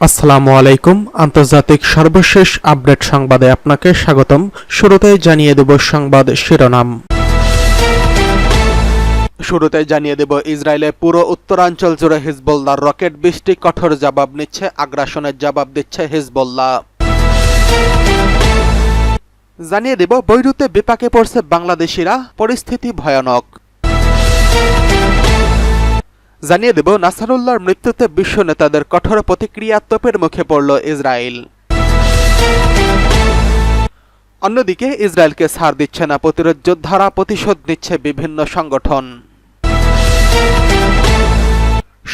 আসসালামু আলাইকুম। আন্তর্জাতিক সর্বশেষ আপডেট সংবাদে আপনাকে স্বাগতম। শুরুতেই জানিয়ে দেব সংবাদ শিরোনাম। শুরুতে জানিয়ে দেব ইসরায়েলের পুরো উত্তরাঞ্চল জুড়ে হিজবুল্লাহর রকেট বৃষ্টি, কঠোর জবাব নিচ্ছে, আগ্রাসনের জবাব দিচ্ছে হিজবুল্লাহ। জানিয়ে দেব বৈরুতে বিপাকে পড়ছে বাংলাদেশিরা, পরিস্থিতি ভয়ানক। জানিয়ে দেব নাসারুল্লাহর মৃত্যুতে বিশ্ব নেতাদের কঠোর প্রতিক্রিয়া, তোপের মুখে পড়ল ইসরায়েল। অন্যদিকে ইসরায়েলকে ছাড় দিচ্ছে না প্রতিরোধ যোদ্ধারা, প্রতিশোধ নিচ্ছে বিভিন্ন সংগঠন।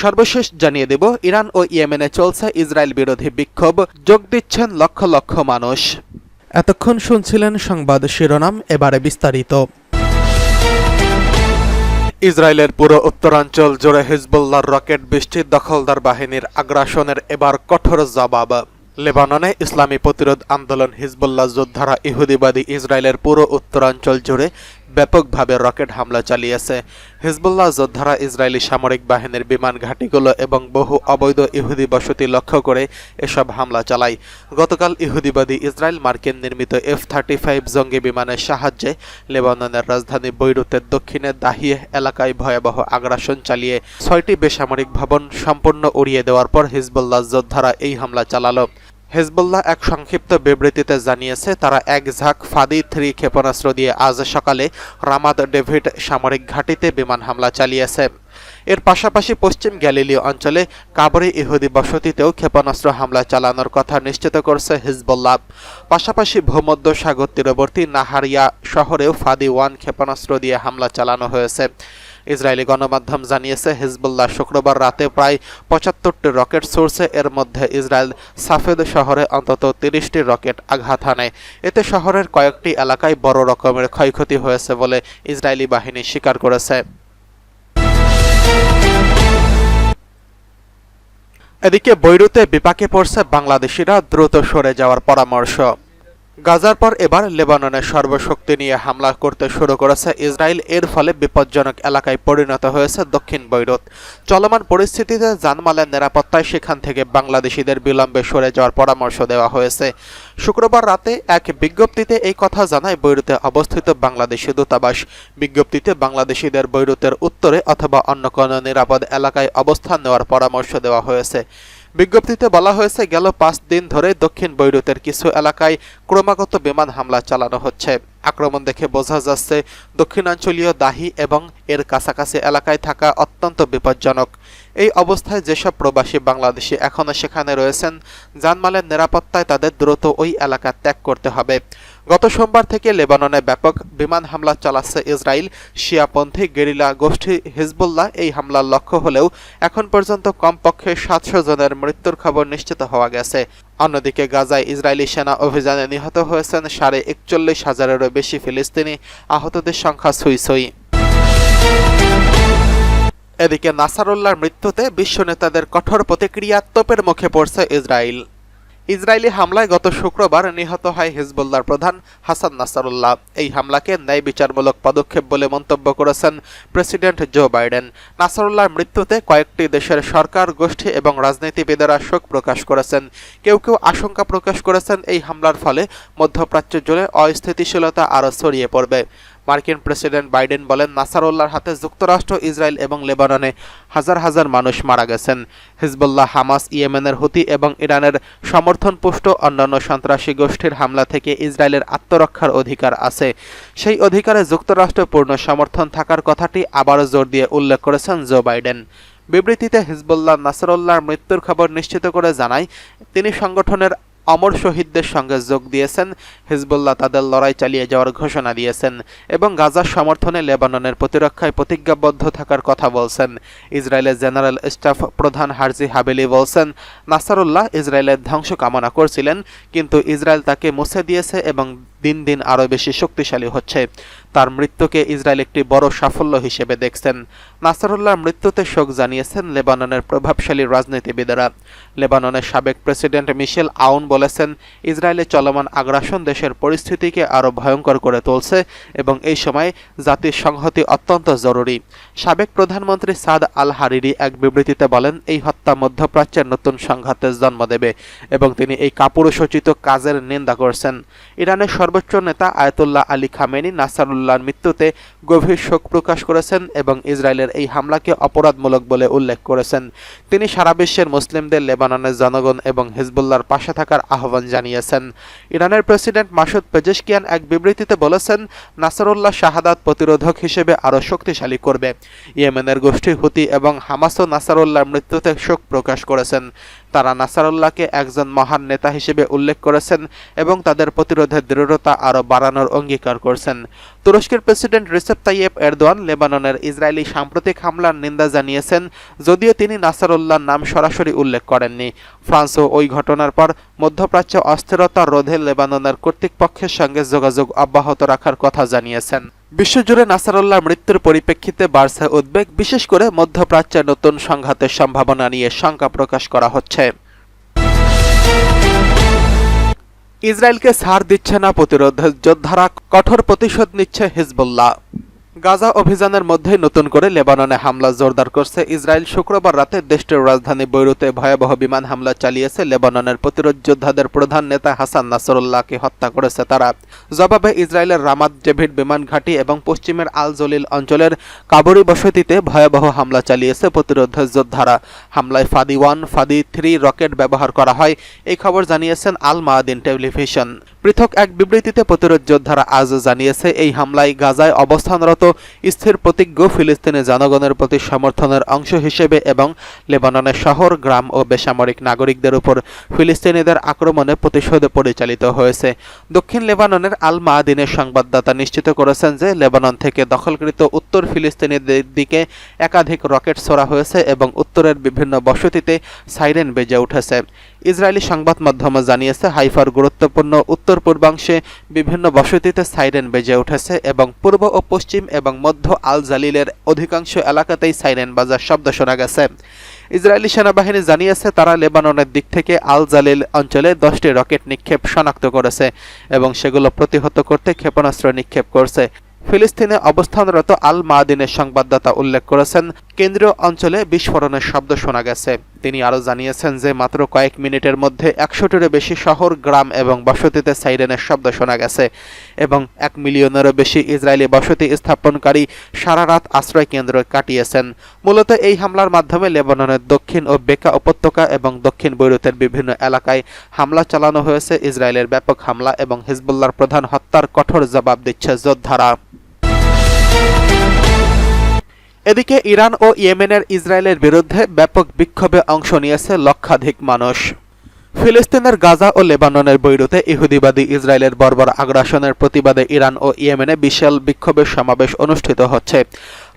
সর্বশেষ জানিয়ে দেব ইরান ও ইয়েমেনে চলছে ইসরায়েল বিরোধী বিক্ষোভ, যোগ দিচ্ছেন লক্ষ লক্ষ মানুষ। এতক্ষণ শুনছিলেন সংবাদ শিরোনাম, এবারে বিস্তারিত। ইসরায়েলের পুরো উত্তরাঞ্চল জুড়ে হিজবুল্লাহর রকেট বৃষ্টি, দখলদার বাহিনীর আগ্রাসনের এবার কঠোর জবাব। লেবাননে ইসলামী প্রতিরোধ আন্দোলন হিজবুল্লাহ যোদ্ধারা ইহুদিবাদী ইসরায়েলের পুরো উত্তরাঞ্চল জুড়ে ব্যাপকভাবে রকেট হামলা চালিয়েছে। হিজবুল্লাহ যোদ্ধারা ইসরায়েলি সামরিক বাহিনীর বিমান ঘাঁটিগুলো এবং বহু অবৈধ ইহুদি বসতি লক্ষ্য করে এসব হামলা চালায়। গতকাল ইহুদিবাদী ইসরায়েল মার্কিন নির্মিত F-35 জঙ্গি বিমানের সাহায্যে লেবাননের রাজধানী বৈরুতের দক্ষিণে দাহিয়ে এলাকায় ভয়াবহ আগ্রাসন চালিয়ে 6টি বেসামরিক ভবন সম্পূর্ণ উড়িয়ে দেওয়ার পর হিজবুল্লাহ যোদ্ধারা এই হামলা চালালো। হিজবুল্লাহ এক সংক্ষিপ্ত বিবৃতিতে জানিয়েছে, তারা এক ঝাঁক ফাদি-3 ক্ষেপণাস্ত্র দিয়ে আজ সকালে রামাদ ডেভিড সামরিক ঘাঁটিতে বিমান হামলা চালিয়েছে। এর পাশাপাশি পশ্চিম গ্যালিলীয় অঞ্চলে কাবরি ইহুদি বসতিতেও ক্ষেপণাস্ত্র হামলা চালানোর কথা নিশ্চিত করছে হিজবুল্লাহ। পাশাপাশি ভূমধ্য সাগর তীরবর্তী নাহারিয়া শহরেও ফাদি-1 ক্ষেপণাস্ত্র দিয়ে হামলা চালানো হয়েছে। ইসরায়েলি গণমাধ্যম জানিয়েছে, হিজবুল্লাহ শুক্রবার রাতে প্রায় 75টি রকেট ছুড়ছে। এর মধ্যে ইসরায়েল সাফেদ শহরে অন্তত 30টি রকেট আঘাত হানে। এতে শহরের কয়েকটি এলাকায় বড় রকমের ক্ষয়ক্ষতি হয়েছে বলে ইসরায়েলি বাহিনী স্বীকার করেছে। এদিকে বৈরুতে বিপাকে পড়ছে বাংলাদেশিরা, দ্রুত সরে যাওয়ার পরামর্শ। গাজার পর এবার লেবাননের সর্বশক্তি নিয়ে হামলা করতে শুরু করেছে ইসরায়েল। এর ফলে বিপজ্জনক এলাকায় পরিণত হয়েছে দক্ষিণ বৈরুত। চলমান পরিস্থিতিতে জানমালের নিরাপত্তায় সেখান থেকে বাংলাদেশিদের বিলম্বে সরে যাওয়ার পরামর্শ দেওয়া হয়েছে। শুক্রবার রাতে এক বিজ্ঞপ্তিতে এই কথা জানায় বৈরুতে অবস্থিত বাংলাদেশি দূতাবাস। বিজ্ঞপ্তিতে বাংলাদেশিদের বৈরুতের উত্তরে অথবা অন্য কোনো নিরাপদ এলাকায় অবস্থান নেওয়ার পরামর্শ দেওয়া হয়েছে। বিজ্ঞপ্তিতে বলা হয়েছে, গেল 5 দিন ধরে দক্ষিণ বৈরুতের কিছু এলাকায় ক্রমাগত বিমান হামলা চালানো হচ্ছে। আক্রমণ দেখে বোঝা যাচ্ছে দক্ষিণাঞ্চলীয় দাহি এবং এর কাছাকাছি এলাকায় থাকা অত্যন্ত বিপজ্জনক। এই অবস্থায় যেসব প্রবাসী বাংলাদেশি এখনও সেখানে রয়েছেন, জানমালের নিরাপত্তায় তাদের দ্রুত ওই এলাকা ত্যাগ করতে হবে। গত সোমবার থেকে লেবাননে ব্যাপক বিমান হামলা চালাচ্ছে ইসরায়েল। শিয়াপন্থী গেরিলা গোষ্ঠী হিজবুল্লাহ এই হামলার লক্ষ্য হলেও এখন পর্যন্ত কমপক্ষে 700 জনের মৃত্যুর খবর নিশ্চিত হওয়া গেছে। অন্যদিকে গাজায় ইসরায়েলি সেনা অভিযানে নিহত হয়েছেন 41,500-এরও বেশি ফিলিস্তিনি, আহতদের সংখ্যা ছুঁই। এদিকে নাসারুল্লাহর মৃত্যুতে বিশ্ব নেতাদের কঠোর প্রতিক্রিয়া, তোপের মুখে পড়ছে ইসরায়েল। ইসরায়েলি হামলায় গত শুক্রবার নিহত হয় হিজবুল্লাহর প্রধান হাসান নাসারুল্লাহ। এই হামলাকে ন্যায় বিচারমূলক পদক্ষেপ বলে মন্তব্য করেছেন প্রেসিডেন্ট জো বাইডেন। নাসারুল্লাহর মৃত্যুতে কয়েকটি দেশের সরকার, গোষ্ঠী এবং রাজনীতিবিদেরা শোক প্রকাশ করেছেন। কেউ কেউ আশঙ্কা প্রকাশ করেছেন এই হামলার ফলে মধ্যপ্রাচ্য জুড়ে অস্থিতিশীলতা আরও ছড়িয়ে পড়বে। মার্কিন প্রেসিডেন্ট বাইডেন বলেন, নাসারুল্লাহর হাতে যুক্তরাষ্ট্র, ইসরায়েল এবং লেবাননে হাজার হাজার মানুষ মারা গেছেন। হিজবুল্লাহ, হামাস, ইয়েমেনের হুতি এবং ইরানের সমর্থনপুষ্ট অন্যান্য সন্ত্রাসী গোষ্ঠীর হামলা থেকে ইসরায়েলের আত্মরক্ষার অধিকার আছে। সেই অধিকারে যুক্তরাষ্ট্রের পূর্ণ সমর্থন থাকার কথাটি আবারও জোর দিয়ে উল্লেখ করেছেন জো বাইডেন। বিবৃতিতে হিজবুল্লাহ নাসারুল্লাহর মৃত্যুর খবর নিশ্চিত করে জানায়, তিনি সংগঠনের অমর শহীদদের সঙ্গে যোগ দিয়েছেন। হিজবুল্লাহ তাদের লড়াই চালিয়ে যাওয়ার ঘোষণা দিয়েছেন এবং গাজার সমর্থনে লেবাননের প্রতিরক্ষায় প্রতিজ্ঞাবদ্ধ থাকার কথা বলছেন। ইসরায়েলের জেনারেল স্টাফ প্রধান হার্জি হাবেলি বলছেন, নাসারুল্লাহ ইসরায়েলের ধ্বংস কামনা করছিলেন, কিন্তু ইসরায়েল তাকে মুছে দিয়েছে এবং দিন দিন আরও বেশি শক্তিশালী হচ্ছে। তার মৃত্যুকে ইসরায়েল একটি বড় সাফল্য হিসেবে দেখছেন। নাসারুল্লাহর মৃত্যুতে শোক জানিয়েছেন লেবাননের প্রভাবশালী রাজনীতিবিদেরা। লেবাননের সাবেক প্রেসিডেন্ট মিশেল আউন বলেছেন, ইসরায়েলে চলমান আগ্রাসন দেশের পরিস্থিতিকে আরও ভয়ঙ্কর করে তুলছে এবং এই সময় জাতির সংহতি অত্যন্ত জরুরি। সাবেক প্রধানমন্ত্রী সাদ আল হারিরি এক বিবৃতিতে বলেন, এই হত্যা মধ্যপ্রাচ্যের নতুন সংঘাতের জন্ম দেবে এবং তিনি এই কাপুরুষোচিত কাজের নিন্দা করছেন। ইরানের সর্বোচ্চ নেতা আয়াতুল্লাহ আলী খামেনি নাসারুল্লাহর মৃত্যুতে গভীর শোক প্রকাশ করেছেন এবং ইসরায়েলের এই হামলাকে অপরাধমূলক বলে উল্লেখ করেছেন। তিনি সারা বিশ্বের মুসলিমদের লেবাননের জনগণ এবং হিজবুল্লাহর পাশে থাকার আহ্বান জানিয়েছেন। ইরানের প্রেসিডেন্ট মাসুদ পেজেশকিয়ান এক বিবৃতিতে বলেছেন, নাসারুল্লাহ শাহাদাত প্রতিরোধক হিসেবে আরও শক্তিশালী করবে। ইয়েমেনের গোষ্ঠী হুতি এবং হামাসও নাসারুল্লাহর মৃত্যুতে শোক প্রকাশ করেছেন। তারা নাসারুল্লাহকে একজন মহান নেতা হিসেবে উল্লেখ করেছেন এবং তাদের প্রতিরোধের দৃঢ়তা আরও বাড়ানোর অঙ্গীকার করছেন। তুরস্কের প্রেসিডেন্ট রিসেপ তাইয়েপ এরদোয়ান লেবাননের ইসরায়েলি সাম্প্রতিক হামলার নিন্দা জানিয়েছেন, যদিও তিনি নাসারুল্লাহর নাম সরাসরি উল্লেখ করেননি। ফ্রান্সও ওই ঘটনার পর মধ্যপ্রাচ্যে অস্থিরতা রোধে লেবাননের কর্তৃপক্ষের সঙ্গে যোগাযোগ অব্যাহত রাখার কথা জানিয়েছেন। বিশ্বজুড়ে নাসারুল্লাহর মৃত্যুর পরিপ্রেক্ষিতে বাড়ছে উদ্বেগ, বিশেষ করে মধ্যপ্রাচ্যে নতুন সংঘাতের সম্ভাবনা নিয়ে শঙ্কা প্রকাশ করা হচ্ছে। ইসরায়েলকে ছাড় দিচ্ছে না প্রতিরোধ যোদ্ধারা, কঠোর প্রতিশোধ নিচ্ছে হিজবুল্লাহ। গাজা অভিযানের মধ্যে নতুন করে লেবাননে হামলা জোরদার করছে ইসরায়েল। শুক্রবার রাতে দেশটির রাজধানী বৈরুতে ভয়াবহ বিমান হামলা চালিয়েছে লেবাননের প্রতিরোধ যোদ্ধাদের প্রধান নেতা হাসান নাসরুল্লাহকে হত্যা করেছে তারা। জবাবে ইসরায়েলের রামাত ডেভিড বিমান ঘাঁটি এবং পশ্চিমের আল জলিল অঞ্চলের কাবরি বসতিতে ভয়াবহ হামলা চালিয়েছে প্রতিরোধ যোদ্ধারা। হামলায় ফাদি 1, ফাদি 3 রকেট ব্যবহার করা হয়, এই খবর জানিয়েছেন আল মায়াদিন টেলিভিশন। পৃথক এক বিবৃতিতে প্রতিরোধ যোদ্ধারা আজও জানিয়েছে, এই হামলায় গাজায় অবস্থানরত স্থির প্রতিজ্ঞ ফিলিস্তিনি জনগণের প্রতি সমর্থনের অংশ হিসেবে এবং লেবাননের শহর, গ্রাম ও বেসামরিক নাগরিকদের উপর ফিলিস্তিনিদের আক্রমণে প্রতিশোধ পরিচালিত হয়েছে। দক্ষিণ লেবাননের আল মায়াদিনের সংবাদদাতা নিশ্চিত করেছেন যে লেবানন থেকে দখলকৃত উত্তর ফিলিস্তিনিদের দিকে একাধিক রকেট ছোড়া হয়েছে এবং উত্তরের বিভিন্ন বসতিতে সাইরেন বেজে উঠেছে। ইসরায়েলি সংবাদ মাধ্যমে জানিয়েছে, হাইফার গুরুত্বপূর্ণ উত্তর পূর্বাংশে বিভিন্ন বসতিতে সাইরেন বেজে উঠেছে এবং পূর্ব ও পশ্চিম এবং মধ্য আল জালিলের অধিকাংশ এলাকাতেই সাইরেন বাজার শব্দ শোনা গেছে। ইসরায়েলি সেনাবাহিনী জানিয়েছে, তারা লেবাননের দিক থেকে আল জালিল অঞ্চলে 10টি রকেট নিক্ষেপ শনাক্ত করেছে এবং সেগুলো প্রতিহত করতে ক্ষেপণাস্ত্র নিক্ষেপ করছে। ফিলিস্তিনে অবস্থানরত আল মায়াদিনের সংবাদদাতা উল্লেখ করেছেন, কেন্দ্রীয় অঞ্চলে বিস্ফোরণের শব্দ শোনা গেছে। তিনি আরও জানিয়েছেন যে মাত্র কয়েক মিনিটের মধ্যে 100টিরও বেশি শহর, গ্রাম এবং বসতিতে সাইরেনের শব্দ শোনা গেছে এবং 1 মিলিয়নেরও বেশি ইসরায়েলি বসতি স্থাপনকারী সারা রাত আশ্রয় কেন্দ্র কাটিয়েছেন। মূলত এই হামলার মাধ্যমে লেবাননের দক্ষিণ ও বেকা উপত্যকা এবং দক্ষিণ বৈরুতের বিভিন্ন এলাকায় হামলা চালানো হয়েছে। ইসরায়েলের ব্যাপক হামলা এবং হিজবুল্লাহর প্রধান হত্যার কঠোর জবাব দিচ্ছে যোদ্ধারা। এদিকে ইরান ও ইয়েমেনের ইসরায়েলের বিরুদ্ধে ব্যাপক বিক্ষোভে অংশ নিয়েছে লক্ষাধিক মানুষ। ফিলিস্তিনের গাজা ও লেবাননের বৈরুতে ইহুদিবাদী ইসরায়েলের বর্বর আগ্রাসনের প্রতিবাদে ইরান ও ইয়েমেনে বিশাল বিক্ষোভের সমাবেশ অনুষ্ঠিত হচ্ছে।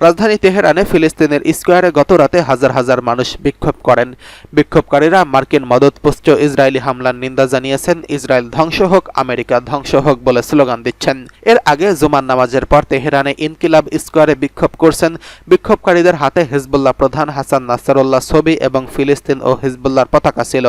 রাজধানী তেহরানে ফিলিস্তিনের স্কোয়ারে গতরাতে হাজার হাজার মানুষ বিক্ষোভ করেন। বিক্ষোভকারীরা মার্কিন মদতপুষ্ট ইসরায়েলি হামলার নিন্দা জানিয়েছেন। ইসরায়েল ধ্বংস হোক, আমেরিকা ধ্বংস হোক বলে স্লোগান দিচ্ছেন। এর আগে জুমার নামাজের পর তেহরানে ইনকিলাব স্কোয়ারে বিক্ষোভ করছেন। বিক্ষোভকারীদের হাতে হিজবুল্লাহ প্রধান হাসান নাসরুল্লাহ ছবি এবং ফিলিস্তিন ও হিজবুল্লাহর পতাকা ছিল।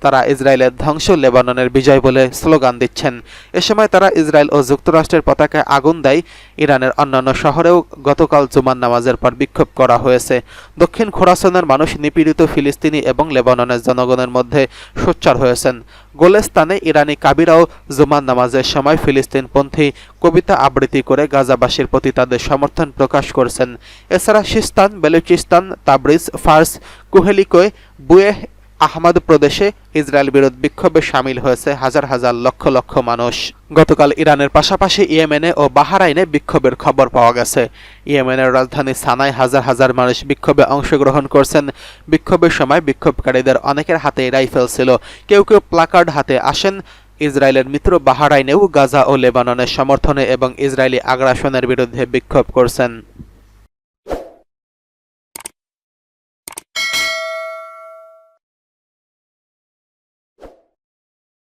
তারা ইসরায়েলের ধ্বংস, লেবাননের বিজয় বলে স্লোগান দিচ্ছেন। এ সময় তারা ইসরায়েল ও যুক্তরাষ্ট্রের পতাকায় আগুন দেয়। ইরানের অন্যান্য শহরেও গতকাল জুমার নামাজের পর বিক্ষোভ করা হয়েছে। দক্ষিণ খোরাসানের মানুষ নিপীড়িত ফিলিস্তিনি এবং লেবাননের জনগণের মধ্যে সোচ্চার হয়েছেন। গোলেস্তানে ইরানি কাবিরাও জুমার নামাজের সময় ফিলিস্তিনপন্থী কবিতা আবৃত্তি করে গাজাবাসীর প্রতি তাদের সমর্থন প্রকাশ করেছেন। এছাড়া সিস্তান, বেলুচিস্তান, তাবরিজ, ফার্স, কুহেলিকোয়, বুয়েহ আহমদ প্রদেশে ইসরায়েল বিরোধ বিক্ষোভে সামিল হয়েছে হাজার হাজার লক্ষ লক্ষ মানুষ। গতকাল ইরানের পাশাপাশি ইয়েমেনে ও বাহরাইনে বিক্ষোভের খবর পাওয়া গেছে। ইয়েমেনের রাজধানী সানায় হাজার হাজার মানুষ বিক্ষোভে অংশগ্রহণ করছেন। বিক্ষোভের সময় বিক্ষোভকারীদের অনেকের হাতে রাইফেল ছিল, কেউ কেউ প্লাকার্ড হাতে আসেন। ইসরায়েলের মিত্র বাহরাইনেও গাজা ও লেবাননের সমর্থনে এবং ইসরায়েলি আগ্রাসনের বিরুদ্ধে বিক্ষোভ করছেন।